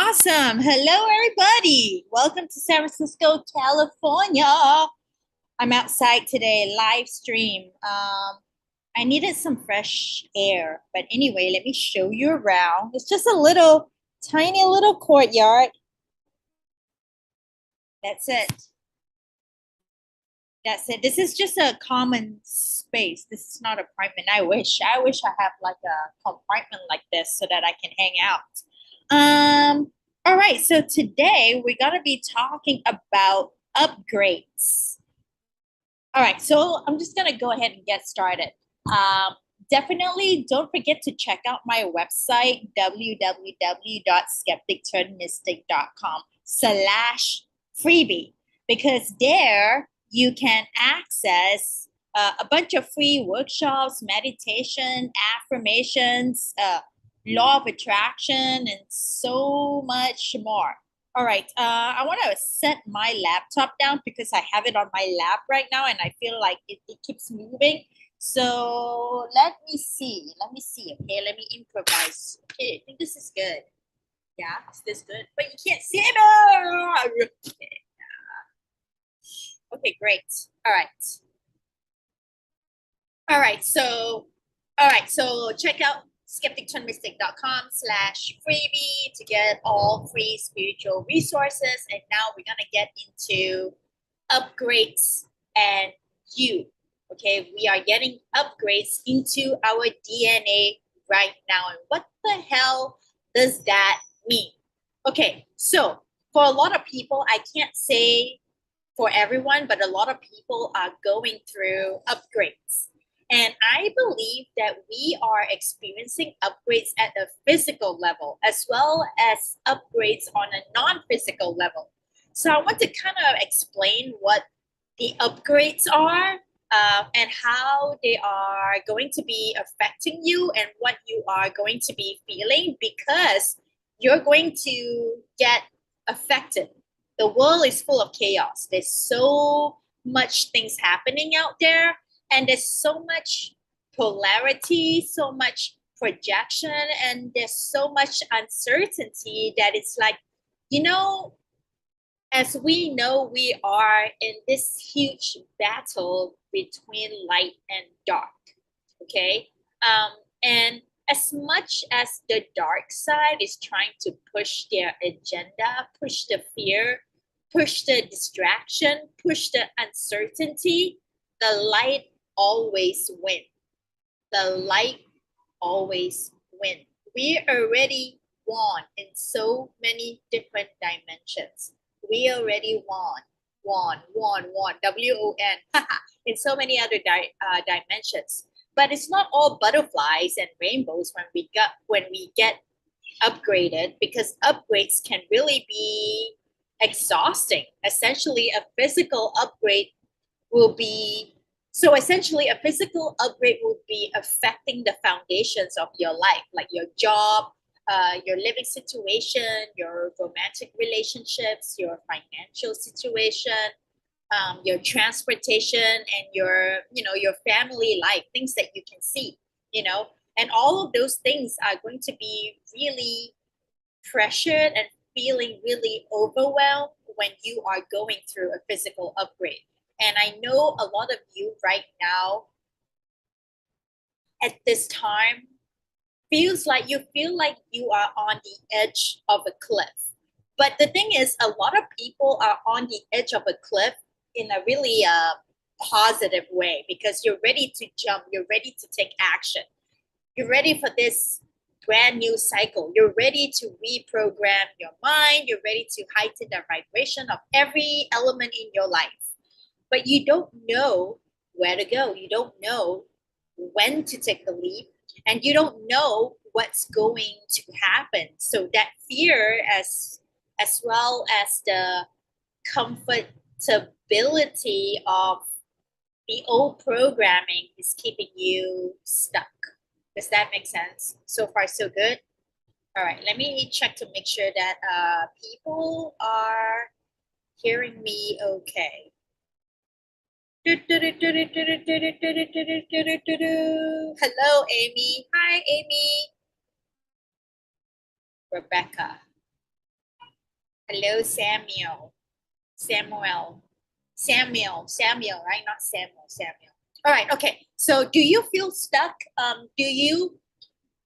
Awesome. Hello, everybody. Welcome to San Francisco, California. I'm outside today, live stream. I needed some fresh air. But anyway, let me show you around. It's just a little, tiny little courtyard. That's it. That's it. This is just a common space. This is not apartment. I wish I have like a compartment like this so that I can hang out. All right, so today we're gonna be talking about upgrades. All right, so I'm just gonna go ahead and get started. Um, Definitely don't forget to check out my website, www.skepticturnmystic.com/freebie, because there you can access a bunch of free workshops, meditation, affirmations, law of attraction, and so much more. All right, I want to set my laptop down because I have it on my lap right now and I feel like it keeps moving. So let me see. Let me see. Okay, let me improvise. Okay, I think this is good. Yeah, is this good? But you can't see it. Okay, okay, great. All right. All right, so check out skepticturnmystic.com/freebie to get all free spiritual resources. And now we're gonna get into upgrades and you. Okay, we are getting upgrades into our DNA right now. And what the hell does that mean? Okay, so for a lot of people, I can't say for everyone, but a lot of people are going through upgrades. And I believe that we are experiencing upgrades at a physical level as well as upgrades on a non physical level. So I want to kind of explain what the upgrades are, and how they are going to be affecting you and what you are going to be feeling because you're going to get affected. The world is full of chaos. There's so much things happening out there, and there's so much polarity, so much projection, and there's so much uncertainty that it's like, you know, as we know, we are in this huge battle between light and dark. Okay. And as much as the dark side is trying to push their agenda, push the fear, push the distraction, push the uncertainty, the light always wins. The light always wins. We already won in so many different dimensions. We already won, WON, in so many other dimensions. But it's not all butterflies and rainbows when we get upgraded, because upgrades can really be exhausting. Essentially, a physical upgrade will be so essentially a physical upgrade will be affecting the foundations of your life, like your job, your living situation, your romantic relationships, your financial situation, your transportation, and your family life, things that you can see, and all of those things are going to be really pressured and feeling really overwhelmed when you are going through a physical upgrade. And I know a lot of you right now at this time feel like you are on the edge of a cliff. But the thing is, a lot of people are on the edge of a cliff in a really positive way, because you're ready to jump, you're ready to take action, you're ready for this brand new cycle. You're ready to reprogram your mind. You're ready to heighten the vibration of every element in your life. But you don't know where to go. You don't know when to take the leap, and you don't know what's going to happen. So that fear, as well as the comfortability of the old programming, is keeping you stuck. Does that make sense? So far, so good. All right, let me check to make sure that people are hearing me okay. Hello, Amy. Hi, Amy. Rebecca. Hello, Samuel. Samuel. Samuel, right? Not Samuel, Samuel. All right, okay. So do you feel stuck? Do you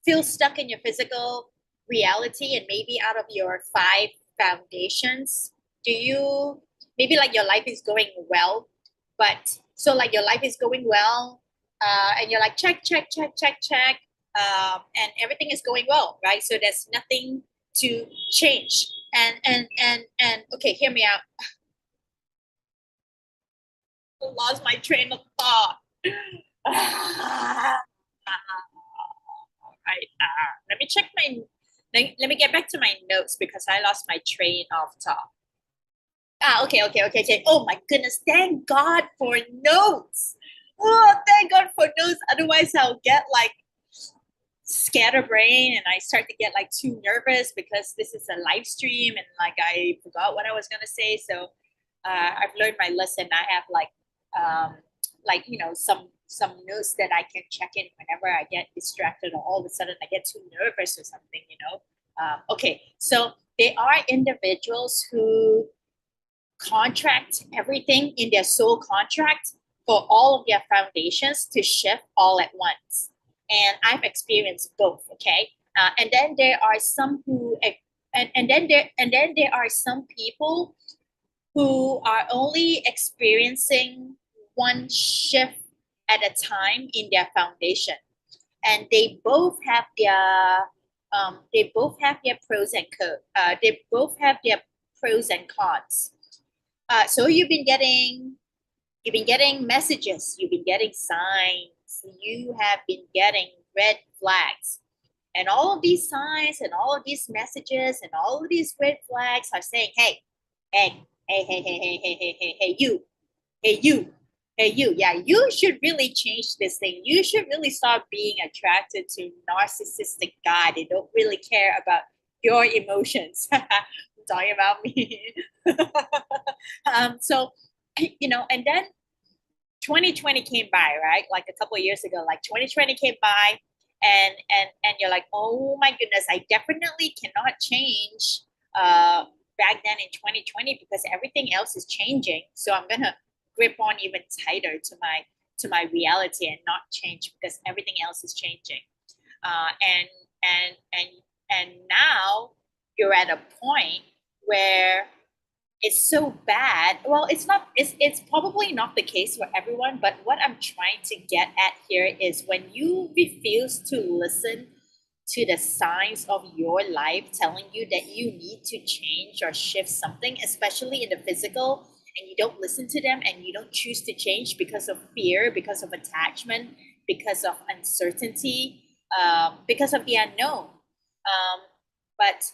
feel stuck in your physical reality and maybe out of your five foundations? Do you maybe like your life is going well, but so like your life is going well, and you're like check, check, check, check, check, and everything is going well, right? So there's nothing to change. And okay, hear me out. I lost my train of thought. Right. Let me check my. Let me get back to my notes because I lost my train of thought. Okay, okay, okay, okay. Oh my goodness! Thank God for notes. Oh, thank God for notes. Otherwise, I'll get like scatterbrain and I start to get like too nervous because this is a live stream and like I forgot what I was gonna say. So I've learned my lesson. I have like you know some notes that I can check in whenever I get distracted or all of a sudden I get too nervous or something. You know. Okay, so there are individuals who contract everything in their soul contract for all of their foundations to shift all at once. And I've experienced both. Okay, and then there are some who and then there are some people who are only experiencing one shift at a time in their foundation, and they both have their pros and they both have their pros and cons. So you've been getting messages, you've been getting signs, you have been getting red flags. And all of these signs and all of these messages and all of these red flags are saying, hey, hey, hey, you, hey, you. Yeah, you should really change this thing. You should really start being attracted to narcissistic guy. They don't really care about your emotions. Talking about me. So, you know, and then 2020 came by, right? Like a couple of years ago, like 2020 came by, and you're like, oh my goodness, I definitely cannot change back then in 2020 because everything else is changing. So I'm gonna grip on even tighter to my reality and not change because everything else is changing. Uh, and and and and now you're at a point where it's so bad. Well, it's probably not the case for everyone, but what I'm trying to get at here is when you refuse to listen to the signs of your life telling you that you need to change or shift something, especially in the physical, and you don't listen to them and you don't choose to change because of fear, because of attachment, because of uncertainty, because of the unknown. But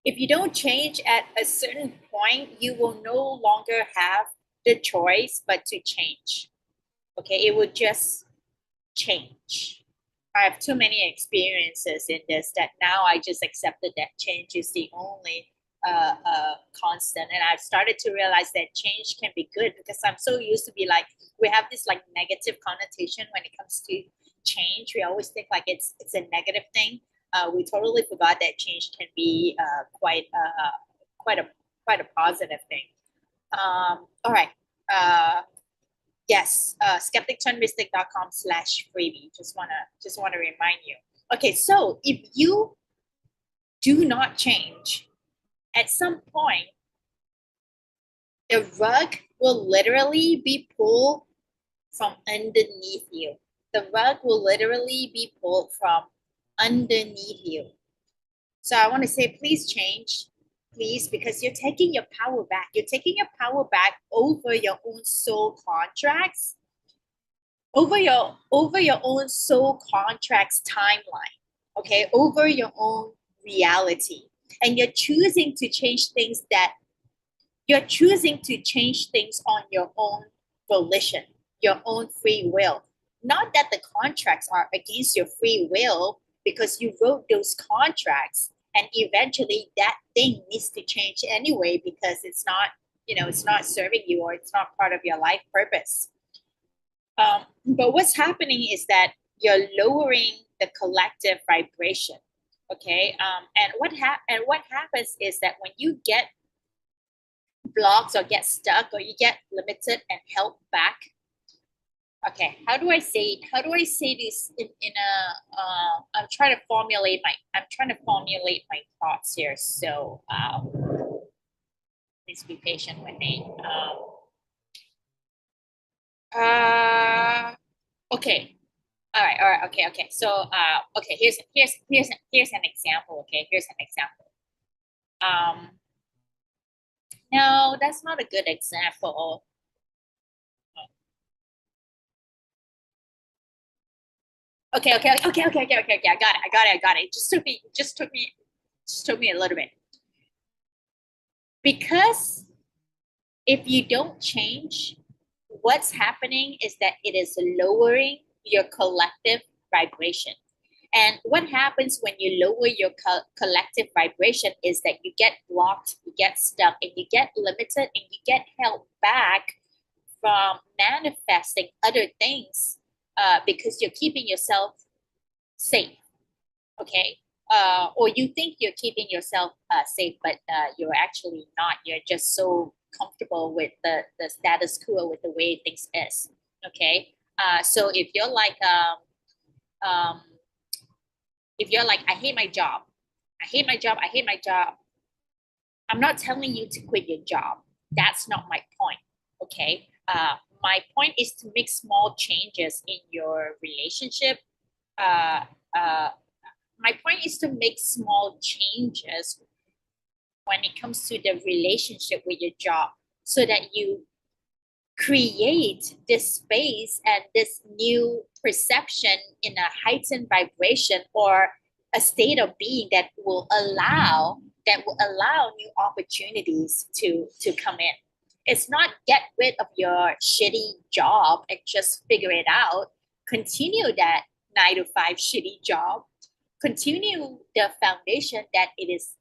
if you don't change at a certain point, you will no longer have the choice but to change. Okay, it will just change. I have too many experiences in this that now I just accepted that change is the only constant, and I've started to realize that change can be good because I'm so used to be like we have this like negative connotation when it comes to change. We always think like it's a negative thing. We totally forgot that change can be quite a quite a positive thing. All right. Yes, skepticturnmystic.com/freebie. Just wanna remind you. Okay, so if you do not change, at some point the rug will literally be pulled from underneath you. The rug will literally be pulled from underneath you. So I want to say, please change, please, because you're taking your power back. You're taking your power back over your own soul contracts, over your own soul contracts timeline, okay, over your own reality. And you're choosing to change things on your own volition, your own free will. Not that the contracts are against your free will because you wrote those contracts and eventually that thing needs to change anyway because it's not, you know, it's not serving you or it's not part of your life purpose. But what's happening is that you're lowering the collective vibration. Okay. And what happens is that when you get blocked or get stuck or you get limited and held back. Okay, how do I say this in a I'm trying to formulate my thoughts here. So please be patient with me. Okay. All right, okay. So okay, here's an example. Okay, here's an example. Um no, that's not a good example. Okay. I got it. Just took me a little bit. Because if you don't change, what's happening is that it is lowering your collective vibration. And what happens when you lower your collective vibration is that you get blocked, you get stuck, and you get limited, and you get held back from manifesting other things because you're keeping yourself safe. Okay. Or you think you're keeping yourself safe, but you're actually not. You're just so comfortable with the status quo, with the way things is. Okay. So um, if you're like, I hate my job, I hate my job. I'm not telling you to quit your job. That's not my point. Okay. My point is to make small changes in your relationship. Uh, uh, my point is to make small changes when it comes to the relationship with your job so that you create this space and this new perception in a heightened vibration or a state of being that will allow new opportunities to come in. It's not get rid of your shitty job and just figure it out. Continue that 9 to 5 shitty job. Continue the foundation that it is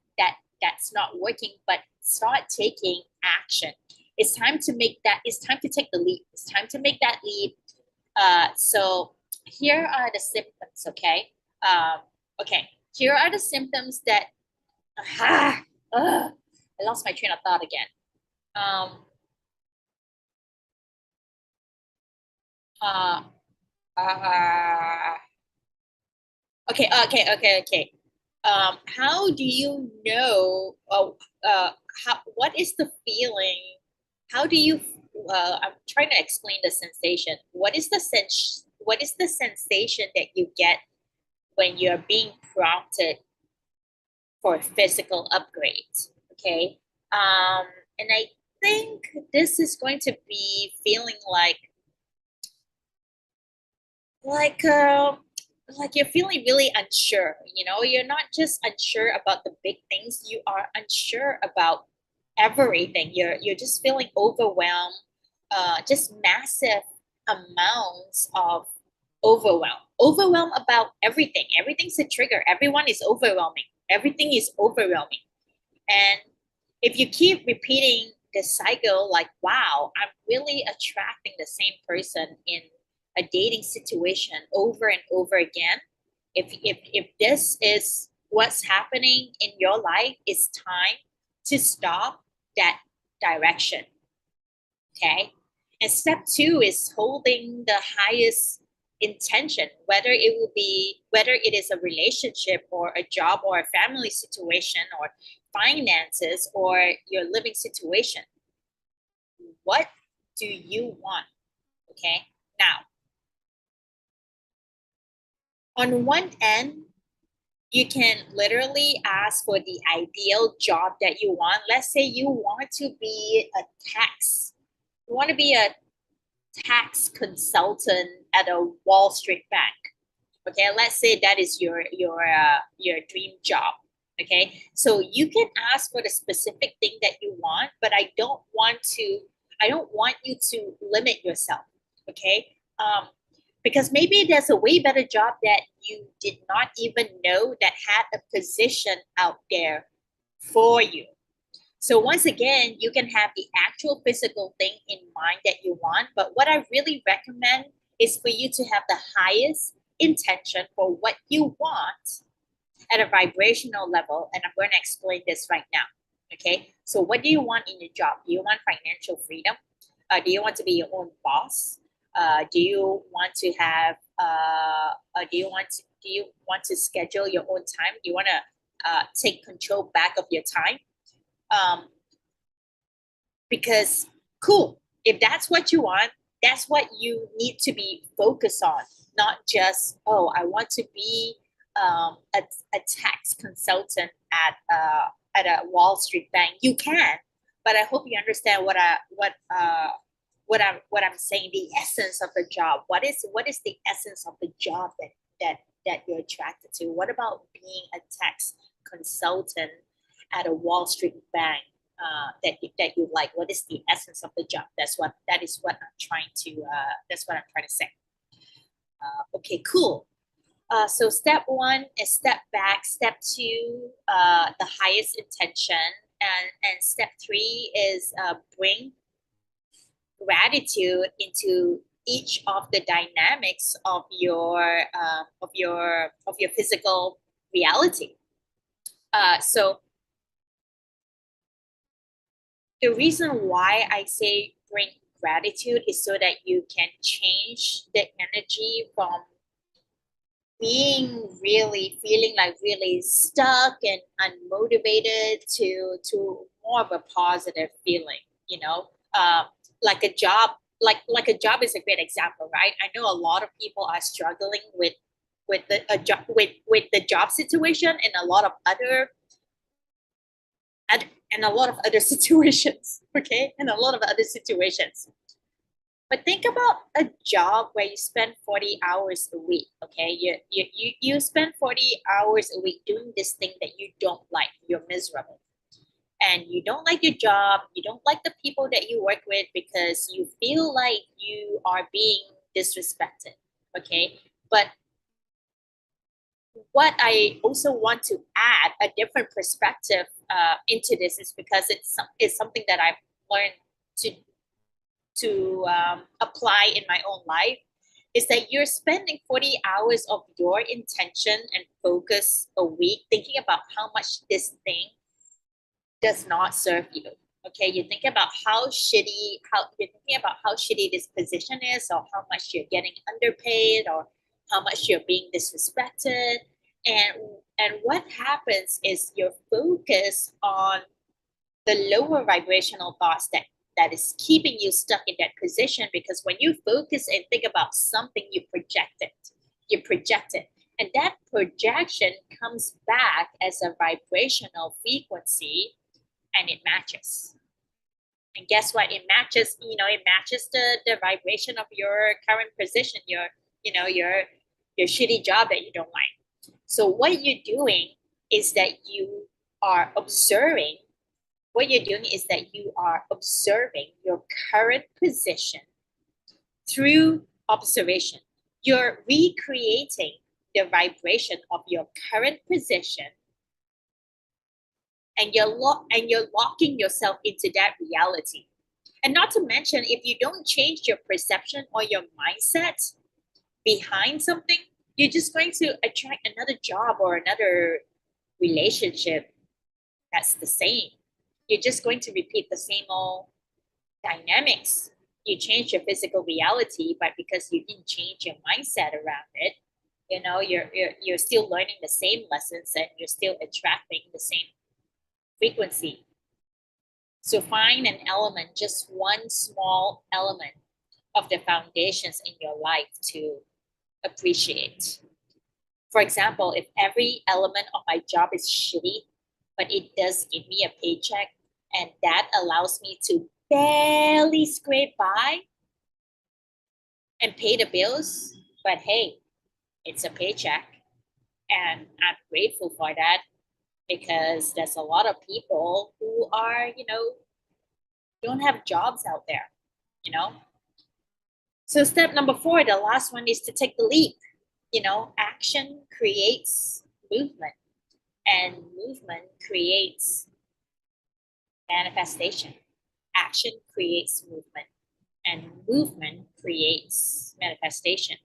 that's not working, but start taking action. It's time to make that. It's time to take the leap. It's time to make that leap. So here are the symptoms. Okay. Okay. Here are the symptoms that. I lost my train of thought again. Um, uh, uh, okay. How do you know? What is the feeling? How do you? I'm trying to explain the sensation. What is the sensation that you get when you're being prompted for physical upgrades? Okay. Um, and I think this is going to be feeling like um like you're feeling really unsure. You're not just unsure about the big things, you are unsure about everything. You're just feeling overwhelmed, just massive amounts of overwhelm about everything. Everything's a trigger. Everyone is overwhelming. Everything is overwhelming. And if you keep repeating the cycle, like, wow, I'm really attracting the same person in a dating situation over and over again. If this is what's happening in your life, it's time to stop that direction. Okay. And step two is holding the highest intention, whether it is a relationship or a job or a family situation or finances or your living situation. What do you want? Okay. Now, on one end, you can literally ask for the ideal job that you want. Let's say you want to be you want to be a tax consultant at a Wall Street bank. Okay, let's say that is your dream job. Okay, so you can ask for the specific thing that you want, but I don't want you to limit yourself. Okay, because maybe there's a way better job that you did not even know that had a position out there for you. So once again, you can have the actual physical thing in mind that you want, but what I really recommend is for you to have the highest intention for what you want at a vibrational level, and I'm going to explain this right now. Okay, so what do you want in your job? Do you want financial freedom? Do you want to be your own boss? Do you want to have do you want to schedule your own time? Do you want to take control back of your time? um, because cool, if that's what you want, that's what you need to be focused on, not just, oh, I want to be a tax consultant at a Wall Street bank. You can, but I hope you understand what I'm saying, the essence of the job. What is the essence of the job that you're attracted to? What about being a tax consultant at a Wall Street bank that you like? What is the essence of the job? That is what I'm trying to that's what I'm trying to say. Okay, cool. So step one is step back. Step two, the highest intention, and step three is bring gratitude into each of the dynamics of your physical reality. So the reason why I say bring gratitude is so that you can change the energy from being really feeling like really stuck and unmotivated to more of a positive feeling, you know. Like a job, like a job is a great example, right? I know a lot of people are struggling with the a job with the job situation and a lot of other and a lot of other situations, okay, and a lot of other situations. But think about a job where you spend 40 hours a week, okay? You spend 40 hours a week doing this thing that you don't like. You're miserable. And you don't like your job. You don't like the people that you work with because you feel like you are being disrespected, okay? But what I also want to add a different perspective into this is because it's something that I've learned to apply in my own life, is that you're spending 40 hours of your intention and focus a week thinking about how much this thing does not serve you. Okay, you think about how you're thinking about how shitty this position is, or how much you're getting underpaid, or how much you're being disrespected. And what happens is you're focused on the lower vibrational thoughts that is keeping you stuck in that position, because when you focus and think about something, you project it, and that projection comes back as a vibrational frequency, and it matches. And guess what? It matches the vibration of your current position, your shitty job that you don't like. So what you're doing is that are observing what you're doing is that you are observing your current position through observation. You're recreating the vibration of your current position, and you're locking yourself into that reality. And not to mention, if you don't change your perception or your mindset behind something, you're just going to attract another job or another relationship that's the same. You're just going to repeat the same old dynamics. You change your physical reality, but because you didn't change your mindset around it, you're still learning the same lessons, and you're still attracting the same frequency. So find an element, just one small element of the foundations in your life to appreciate. For example, if every element of my job is shitty, but it does give me a paycheck, and that allows me to barely scrape by and pay the bills, but hey, it's a paycheck, and I'm grateful for that, because there's a lot of people who are, don't have jobs out there, you know. So step number 4, the last one, is to take the leap. Action creates movement, and movement creates manifestation. Action creates movement, and movement creates manifestation.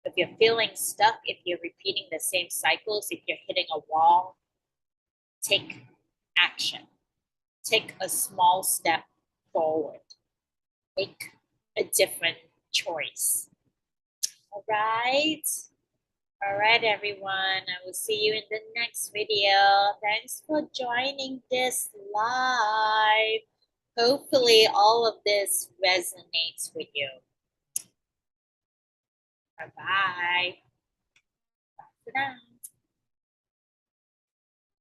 If you're feeling stuck, if you're repeating the same cycles, if you're hitting a wall, take action. take a small step forward, make a different choice. All right. All right, everyone. I will see you in the next video. Thanks for joining this live. Hopefully, all of this resonates with you. Bye-bye. Bye for now.